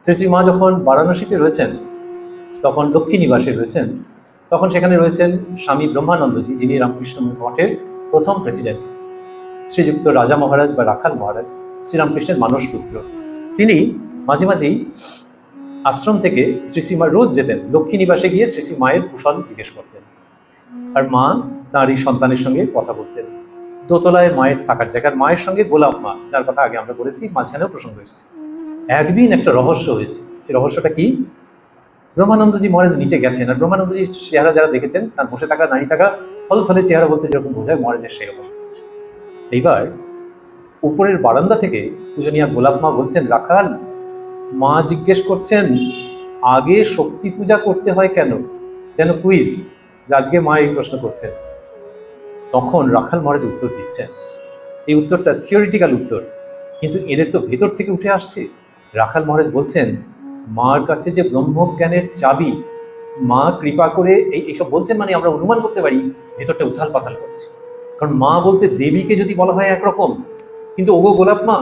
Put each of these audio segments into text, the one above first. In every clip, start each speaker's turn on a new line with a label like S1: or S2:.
S1: শ্রী শ্রী মা যখন বারাণসীতে রয়েছেন, তখন লক্ষ্মী নিবাসে রয়েছেন, তখন সেখানে রয়েছেন স্বামী ব্রহ্মানন্দজি, যিনি রামকৃষ্ণ মঠের প্রথম প্রেসিডেন্ট, শ্রীযুক্ত রাজা মহারাজ বা রাখাল মহারাজ, শ্রীরামকৃষ্ণের মানস পুত্র। তিনি মাঝে মাঝেই আশ্রম থেকে শ্রী শ্রী মা রোজ যেতেন, লক্ষ্মী নিবাসে গিয়ে শ্রী শ্রী মায়ের কুশল জিজ্ঞেস করতেন। আর মা তাঁর এই সন্তানের সঙ্গে কথা বলতেন। দোতলায় মায়ের থাকার জায়গার মায়ের সঙ্গে গোলাপ মা, যার কথা আগে আমরা বলেছি, মাঝখানেও প্রসঙ্গ এসেছে। একদিন একটা রহস্য হয়েছে। সেই রহস্যটা কি? ব্রহ্মানন্দজি মহারাজ নিচে গেছেন, আর ব্রহ্মানন্দজি চেহারা যারা দেখেছেন, তার বসে থাকা দাঁড়িয়ে থাকা থলথলে চেহারা বলতে যেরকম বোঝায়, মহারাজের সেরকম। এইবার উপরের বারান্দা থেকে পূজনীয়া গোলাপ মা বলছেন, রাখাল, মা জিজ্ঞেস করছেন আগে শক্তি পূজা করতে হয় কেন, যেন কুইজ, আজকে মা এই প্রশ্ন করছেন। তখন রাখাল মহারাজ উত্তর দিচ্ছেন। এই উত্তরটা থিওরিটিক্যাল উত্তর, কিন্তু এদের তো ভেতর থেকে উঠে আসছে। রাখাল মহারাজ বলছেন, মার কাছে যে ব্রহ্মজ্ঞানের চাবি, মা কৃপা করে এইসব বলছেন, মানে আমরা অনুমান করতে পারি ভেতরটা উথাল পাথাল করছে। কারণ মা বলতে দেবীকে যদি বলা হয় একরকম, কিন্তু ওগো গোলাপ মা,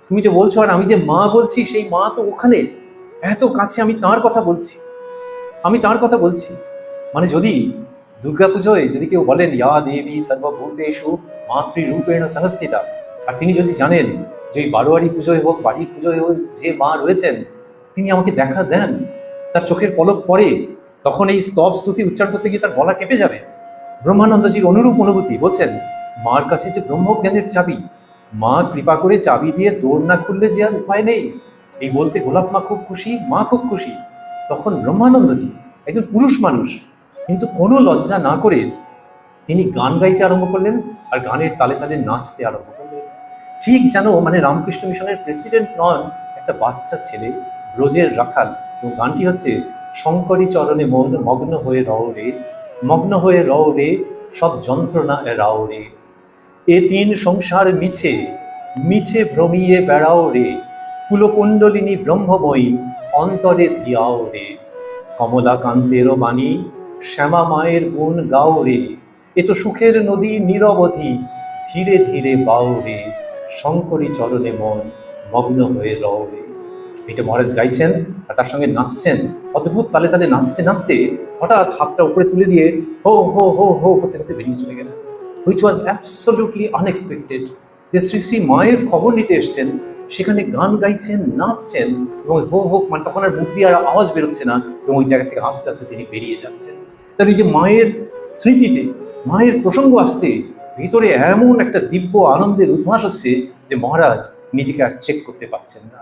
S1: তুমি যে বলছো আর আমি যে মা বলছি, সেই মা তো ওখানে এত কাছে, আমি তার কথা বলছি। মানে যদি দুর্গাপুজোয় যদি কেউ বলেন ইয়া দেবী সর্বভূতেষু মাতৃরূপেণ সংস্থিতা, আর তিনি যদি জানেন যে ওই বারোয়ারি পুজোয় হোক, বাড়ির পুজোয় হোক, যে মা রয়েছেন তিনি আমাকে দেখা দেন, তার চোখের পলক পড়ে, তখন এই স্তব স্তুতি উচ্চারণ করতে গিয়ে তার গলা কেঁপে যাবে। ব্রহ্মানন্দজির অনুরূপ অনুভূতি। বলছেন, মার কাছে যে ব্রহ্মজ্ঞানের চাবি, মা কৃপা করে চাবি দিয়ে দৌড় না খুললে যে আর উপায় নেই। এই বলতে গোলাপ মা খুব খুশি, মা খুব খুশি। তখন ব্রহ্মানন্দজি, একজন পুরুষ মানুষ, কিন্তু কোনো লজ্জা না করে তিনি গান গাইতে আরম্ভ করলেন, আর গানের তালে তালে নাচতে আরম্ভ করলেন। ঠিক যেন মানে রামকৃষ্ণ মিশনের প্রেসিডেন্ট নন, একটা বাচ্চা ছেলে, ব্রজের রাখাল। এবং গানটি হচ্ছে, শঙ্করী চরণে মগ্ন হয়ে রও রে, সব যন্ত্রণা এড়াও রে, এ তিন সংসার মিছে ভ্রমিয়ে বেড়াও রে, কুলকুণ্ডলিনী ব্রহ্মময়ী অন্তরে ধিয়াও রে, কমলাকান্তেরও বাণী শ্যামা মায়ের গুণ গাও রে, এ তো সুখের নদী নিরবধি ধীরে ধীরে বাও রে, শঙ্করী চরণে মন মগ্ন হয়ে রও রে। এটা মহারাজ গাইছেন আর তার সঙ্গে নাচছেন। অদ্ভুত তালে তালে নাচতে নাচতে হঠাৎ হাতটা উপরে তুলে দিয়ে হো হো হো হো করতে করতে বেরিয়ে চলে গেলেন, হুইচ ওয়াজ অ্যাবসলিউটলি আনএক্সপেক্টেড। যে শ্রী শ্রী মায়ের খবর নিতে এসছেন, সেখানে গান গাইছেন, নাচছেন, এবং হো হো মানে তখন আর মুখ দিয়ে আর আওয়াজ বেরোচ্ছে না, এবং ওই জায়গা থেকে আস্তে আস্তে তিনি বেরিয়ে যাচ্ছেন। তার এই যে মায়ের স্মৃতিতে, মায়ের প্রসঙ্গ আসতে ভিতরে এমন একটা দিব্য আনন্দের উদ্ভাস হচ্ছে যে মহারাজ নিজেকে আর চেক করতে পারছেন না।